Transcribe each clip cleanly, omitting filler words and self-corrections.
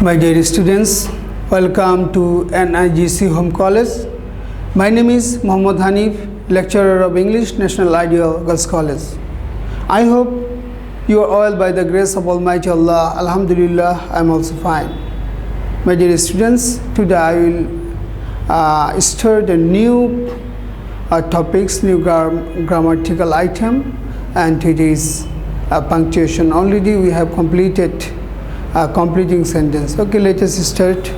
My dear students, welcome to NIGC Home College. My name is Mohammad Hanif, lecturer of English, National Ideal Girls College. I hope you are all by the grace of Almighty Allah. Alhamdulillah, I am also fine. My dear students, today I will start a new topics, new grammatical item, and it is punctuation. Already we have completed completing sentence. Okay, let us start.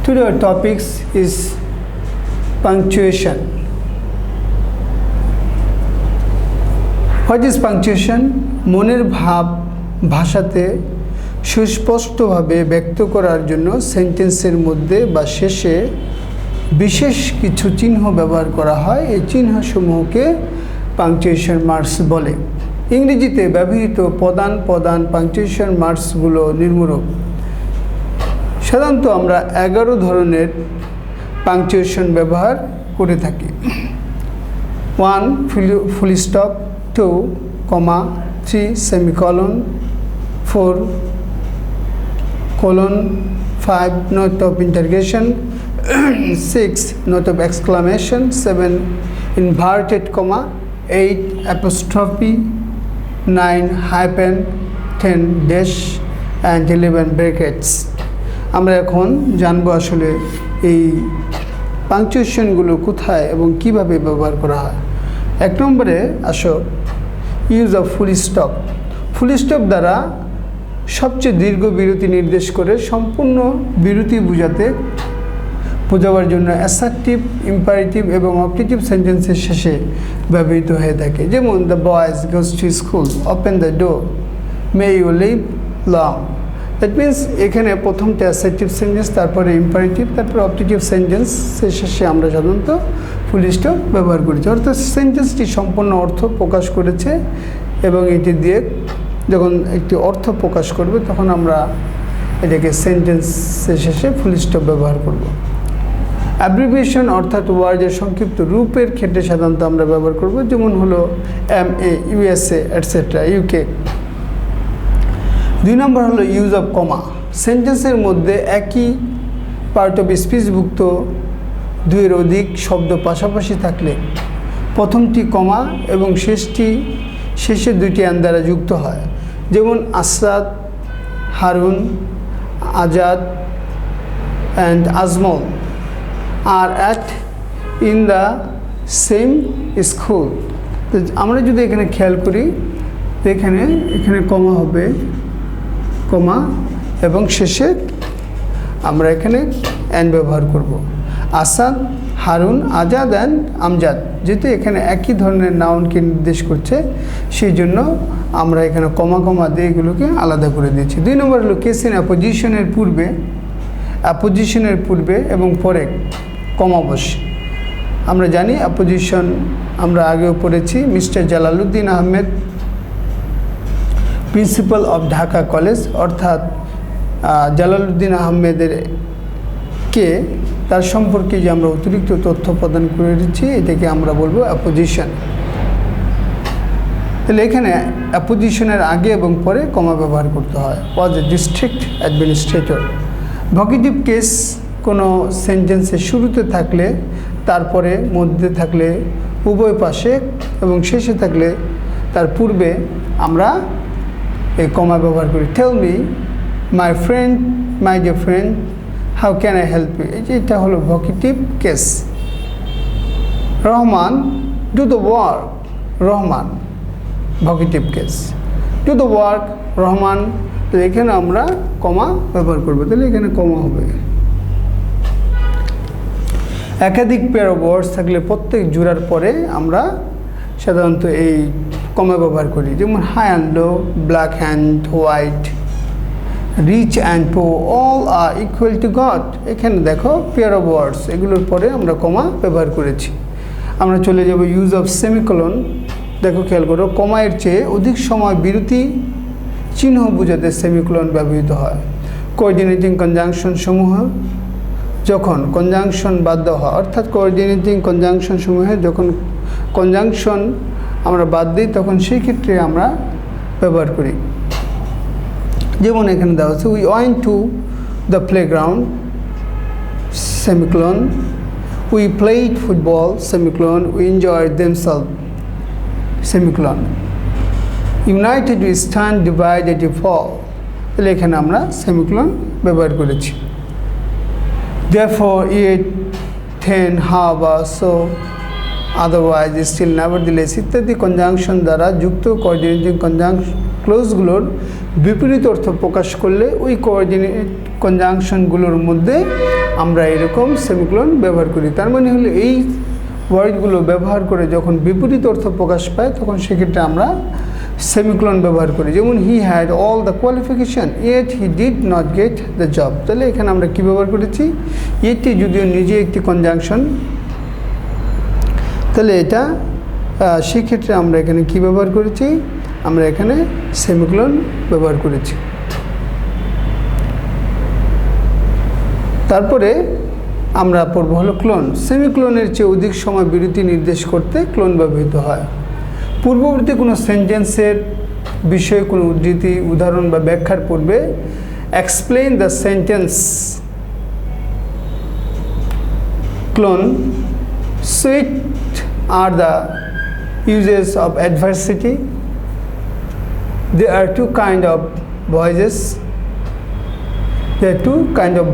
Today our topics is punctuation. What is punctuation? মনের ভাব ভাষাতে সুস্পষ্টভাবে ব্যক্ত করার জন্য সেন্টেন্সের মধ্যে বা শেষে বিশেষ কিছু চিহ্ন ব্যবহার করা হয়। এই চিহ্নসমূহকে পাংচুয়েশন মার্কস বলে। ইংরেজিতে ব্যবহৃত প্রধান পাংচুয়েশন মার্কসগুলো নিম্নরূপ। সাধারণত আমরা 11 ধরনের পাংচুয়েশন ব্যবহার করে থাকি। 1 full stop, 2 comma, 3 semicolon, 4 colon, 5 note of interrogation, 6 note of exclamation, 7 inverted comma, 8 apostrophe, 9 hyphen, 10 dash and 11 brackets. আমরা এখন জানবো আসলে এই পাংচুয়েশনগুলো কোথায় এবং কিভাবে ব্যবহার করা হয়। 1 নম্বরে আসো use of full stop. Full stop দ্বারা সবচেয়ে দীর্ঘ বিরতি নির্দেশ করে সম্পূর্ণ বিরতি বোঝাবার জন্য অ্যাসার্টিভ, ইম্পারেটিভ এবং অবজেক্টিভ সেন্টেন্সের শেষে ব্যবহৃত হয়ে থাকে। যেমন the boys goes to school, open the door, may you live long. That means এখানে প্রথমটা অ্যাসার্টিভ সেন্টেন্স, তারপরে ইম্পারেটিভ, তারপরে অবজেক্টিভ সেন্টেন্সের শেষে আমরা সাধারণত ফুল স্টপ ব্যবহার করেছি। অর্থাৎ সেন্টেন্সটি সম্পূর্ণ অর্থ প্রকাশ করেছে এবং এটি দিয়ে যখন একটি অর্থ প্রকাশ করবে তখন আমরা এটাকে সেন্টেন্সের শেষে ফুল স্টপ ব্যবহার করব। অ্যাব্রিভিয়েশন অর্থাৎ ওয়ার্ডের সংক্ষিপ্ত রূপের ক্ষেত্রে সাধারণত আমরা ব্যবহার করব, যেমন হলো MA, USA, এটসেট্রা, UK। 2 নম্বর হলো ইউজ অফ কমা। সেন্টেন্সের মধ্যে একই পার্ট অফ স্পিচভুক্ত 2 এর অধিক শব্দ পাশাপাশি থাকলে প্রথমটি কমা এবং শেষের 2টি আন দ্বারা যুক্ত হয়। যেমন Asad, Harun, Azad and Azmal are at in the same school. তো আমরা যদি এখানে খেয়াল করি এখানে কমা হবে, কমা এবং শেষে আমরা এখানে অ্যান্ড ব্যবহার করব। আসাদ, হারুন, আজাদ অ্যান্ড আমজাদ, যেহেতু এখানে একই ধরনের নাউনকে নির্দেশ করছে সেই জন্য আমরা এখানে কমা দিয়ে এগুলোকে আলাদা করে দিয়েছি। 2 নম্বর হলো কেস ইন অ্যাপোজিশনের পূর্বে এবং পরে কমা বসে। আমরা জানি অ্যাপোজিশন আমরা আগেও পড়েছি। Mister Jalaluddin Ahmed, principal of Dhaka college, অর্থাৎ জালালউদ্দিন আহমেদের কে তার সম্পর্কে যে আমরা অতিরিক্ত তথ্য প্রদান করেছি এটাকে আমরা বলবো অ্যাপোজিশন। তাহলে এখানে অ্যাপোজিশনের আগে এবং পরে কমা ব্যবহার করতে হয়। Was a district administrator. Vocative case কোনো সেন্টেন্সের শুরুতে থাকলে, তারপরে মধ্যে থাকলে, উভয় পাশে এবং শেষে থাকলে তার পূর্বে আমরা এই কমা ব্যবহার করি। Tell me my friend, my dear friend, how can I help you. এটা হলো vocative case. Rahman, do the work. Rahman vocative case. Do the work, Rahman. তো এখানে আমরা কমা ব্যবহার করবো, তাহলে এখানে কমা হবে। একাধিক পেয়ার অফ ওয়ার্ডস থাকলে প্রত্যেক জোড়ার পরে আমরা সাধারণত এই কমা ব্যবহার করি। যেমন high and low, black and white, rich and poor, all are equal to God. এখানে দেখো পেয়ার অফ ওয়ার্ডস, এগুলোর পরে আমরা কমা ব্যবহার করেছি। আমরা চলে যাব ইউজ অফ সেমিকোলন। দেখো খেয়াল করো, কমায়ের চেয়ে অধিক সময় বিরতি চিহ্ন বোঝাতে সেমিকোলন ব্যবহৃত হয়। কোঅর্ডিনেটিং কনজাংশন সমূহ যখন কনজাংশন বাধ্য হয়, অর্থাৎ কোঅর্ডিনেটিং কনজাংশন সমূহে যখন কনজাংশন আমরা বাদ দিই তখন সেই ক্ষেত্রে আমরা ব্যবহার করি। যেমন এখানে দেওয়া আছে we went to the playground semicolon, we played football semicolon, we enjoyed themselves semicolon, united we stand, divided we fall. তাহলে এখানে আমরা সেমিকোলন ব্যবহার করেছি। therefore yet then however so otherwise still nevertheless ইত্যাদি কনজাংশন দ্বারা যুক্ত কোঅর্ডিনেটিং ক্লোজগুলোর বিপরীত অর্থ প্রকাশ করলে ওই কোঅর্ডিনেট কনজাংশনগুলোর মধ্যে আমরা এরকম সেমিকোলন ব্যবহার করি। তার মানে হলো এই ওয়ার্ডগুলো ব্যবহার করে যখন বিপরীত অর্থ প্রকাশ পায় তখন সেক্ষেত্রে আমরা সেমিকোলন ব্যবহার করি। যেমন he had all the qualification yet he did not get the job. তাহলে এখানে আমরা কী ব্যবহার করেছি? এটি যদিও নিজে একটি কনজাংশন, তাহলে এটা সেক্ষেত্রে আমরা এখানে কী ব্যবহার করেছি? আমরা এখানে সেমিকোলন ব্যবহার করেছি। তারপরে আমরা পড়ব হলো ক্লোন। সেমিকোলনের চেয়ে অধিক সময় বিরতি নির্দেশ করতে ক্লোন ব্যবহৃত হয়। পূর্ববর্তী কোনো সেন্টেন্সের বিষয়ে কোনো উদ্ধৃতি, উদাহরণ বা ব্যাখ্যার পূর্বে explain the sentence clone sweet are the uses of adversity. There are two kind of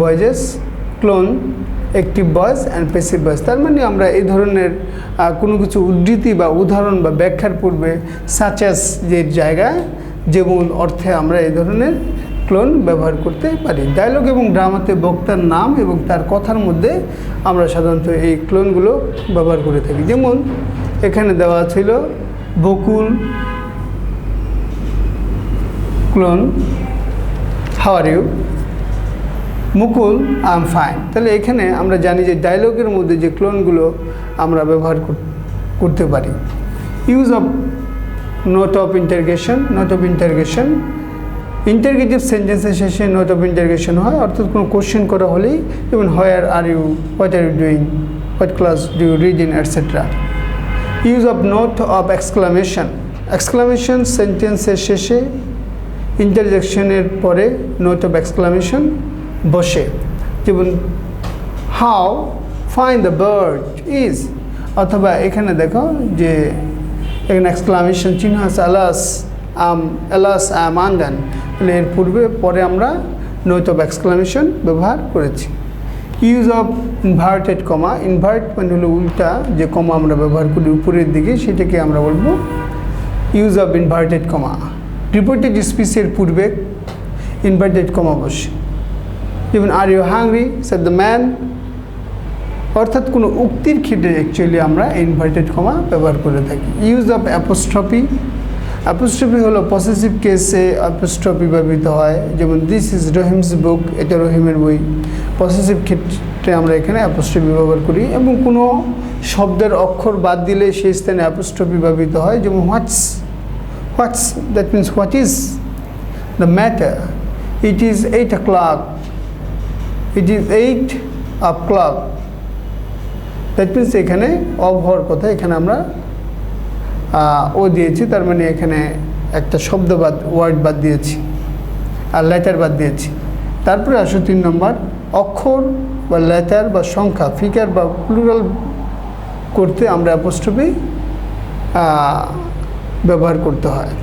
voices. Clone, active voice and passive voice. তার মানে আমরা এই ধরনের কোনো কিছু উদ্ধৃতি বা উদাহরণ বা ব্যাখ্যার পূর্বে such as যে জায়গায় যেমন অর্থে আমরা এই ধরনের ক্লোন ব্যবহার করতে পারি। ডায়লগ এবং ড্রামাতে বক্তার নাম এবং তার কথার মধ্যে আমরা সাধারণত এই ক্লোনগুলো ব্যবহার করে থাকি। যেমন এখানে দেওয়া ছিল বকুল ক্লোন how are you, Mukul I am fine. তাহলে এখানে আমরা জানি যে ডায়লগের মধ্যে যে ক্লোনগুলো আমরা ব্যবহার করতে পারি। Use of note of interrogation, interrogative সেন্টেন্সের শেষে নোট অফ ইন্টারগেশন হয়, অর্থাৎ কোনো কোশ্চেন করা হলেই, যেমন where are you, what are you doing, what class do you read in, etcetera. Use of note of exclamation সেন্টেন্সের শেষে ইন্টারজেকশনের পরে নোট অফ এক্সক্লামেশন বসে, যেমন how fine the bird is, অথবা এখানে দেখো যে এখানে এক্সক্লামেশন চিহ্ন আছে alas I am undone, তাহলে এর পরে আমরা নোট অফ এক্সক্লামেশন ব্যবহার করেছি। Use of inverted comma, invert মানে হলো উল্টা যে কমা আমরা ব্যবহার করি উপরের দিকে, সেটাকে আমরা বলবো use of inverted comma. Reported স্পিচের পূর্বে ইনভার্টেড কমা বসে, যেমন are you hungry said the man, অর্থাৎ কোনো উক্তির ক্ষেত্রে অ্যাকচুয়ালি আমরা ইনভার্টেড কমা ব্যবহার করে থাকি। ইউজ অফ অ্যাপোস্ট্রফি হলো পসেসিভ কেসে অ্যাপোস্ট্রফি ব্যবহৃত হয়, যেমন দিস ইজ রহিমস বুক, এটা রহিমের বই। পসেসিভ ক্ষেত্রে আমরা এখানে অ্যাপোস্ট্রফি ব্যবহার করি, এবং কোনো শব্দের অক্ষর বাদ দিলে সেই স্থানে অ্যাপোস্ট্রফি ব্যবহৃত হয়, যেমন what's that means what is the matter, it is 8 o'clock, it is 8 o'clock, that means এখানে অফ হওয়ার কথা, এখানে আমরা ও দিয়েছি, তার মানে এখানে একটা শব্দ ওয়ার্ড বাদ দিয়েছি আর লেটার বাদ দিয়েছি। তারপরে আসো 3 নম্বর, অক্ষর বা লেটার বা সংখ্যা, ফিগার বা প্লুরাল করতে আমরা অ্যাপোস্ট্রফি ব্যবহার করতে হয়।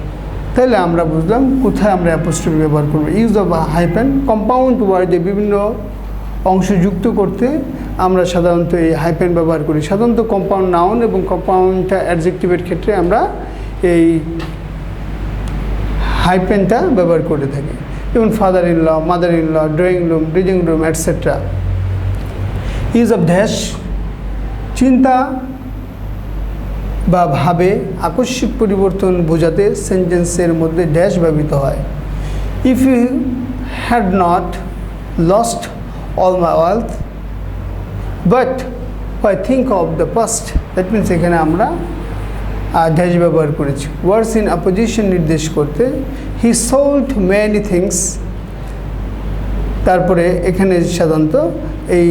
তাহলে আমরা বুঝলাম কোথায় আমরা অ্যাপোস্ট্রফি ব্যবহার করব। ইউজ অফ হাইফেন, কম্পাউন্ড ওয়ার্ডে বিভিন্ন অংশ যুক্ত করতে আমরা সাধারণত এই হাইফেন ব্যবহার করি। সাধারণত কম্পাউন্ড নাউন এবং কম্পাউন্ডটা অ্যাডজেক্টিভের ক্ষেত্রে আমরা এই হাইফেনটা ব্যবহার করে থাকি, যেমন father in law, mother in law, drawing room, reading room, etcetera. Use of dash, চিন্তা বা ভাবে আকস্মিক পরিবর্তন বোঝাতে সেন্টেন্সের মধ্যে ড্যাশ ব্যবহৃত হয়। If you had not lost all my wealth but I think of the past, that means এখানে আমরা ড্যাশ ব্যবহার করেছি। ওয়ার্ডস ইন অপোজিশন নির্দেশ করতে, he sold many things, তারপরে এখানে সাধারণত এই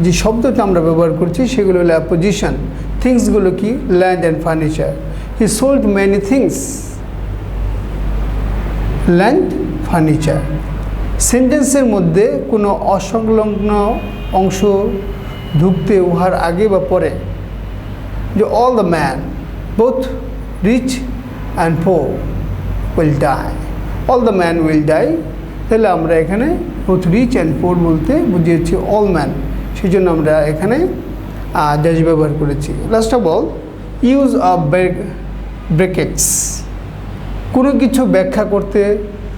যে শব্দটা আমরা ব্যবহার করছি সেগুলো হলো অপোজিশন। থিংসগুলো কি? Land and furniture. he sold many things, land, furniture. সেন্টেন্সের মধ্যে কোনো অসংলগ্ন অংশ ঢুকতে উহার আগে বা পরে যে all the man both rich and poor will die, all the man will die, তাহলে আমরা এখানে বোথ রিচ অ্যান্ড পোর বলতে বুঝিয়েছি অল ম্যান, সেই জন্য আমরা এখানে ডাস ব্যবহার করেছি। Last of all use of brackets, কোনো কিছু ব্যাখ্যা করতে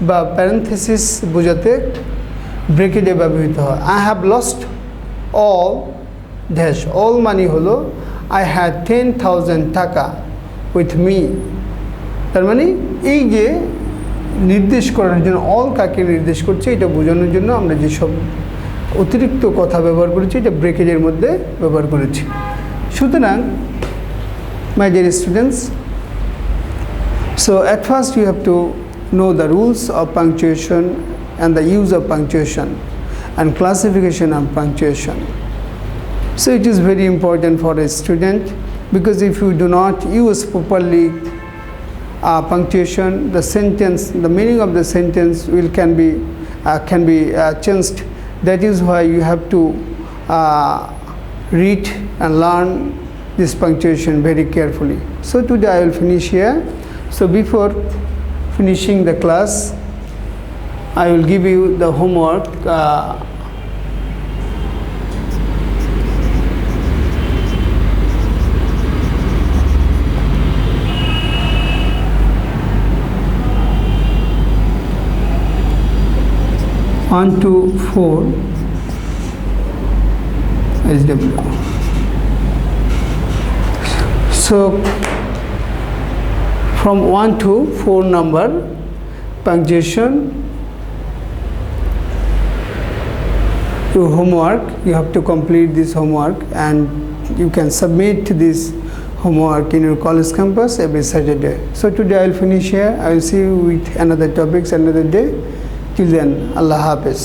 বা প্যারেনথেসিস বোঝাতে ব্র্যাকেটে ব্যবহৃত হয়। I have lost all dash, all মানি হলো আই হ্যাড 10,000 টাকা উইথ মি, তার মানে এই যে নির্দেশ করার জন্য অল কাকে নির্দেশ করছে এটা বোঝানোর জন্য আমরা যেসব অতিরিক্ত কথা ব্যবহার করেছি এটা ব্র্যাকেটের মধ্যে ব্যবহার করেছি। সুতরাং my dear students, so at first you have to know the rules of punctuation and the use of punctuation and classification of punctuation. So it is very important for a student, because if you do not use properly punctuation, the sentence, the meaning of the sentence can be changed. That is why you have to read and learn this punctuation very carefully. So today I will finish here. So before finishing the class, I will give you the homework. One to 4 SW. So from 1 to 4 number punctuation, your homework, you have to complete this homework and you can submit this homework in your college campus every Saturday. So today I will finish here. I will see you with another topics another day. Till then, Allah Hafiz.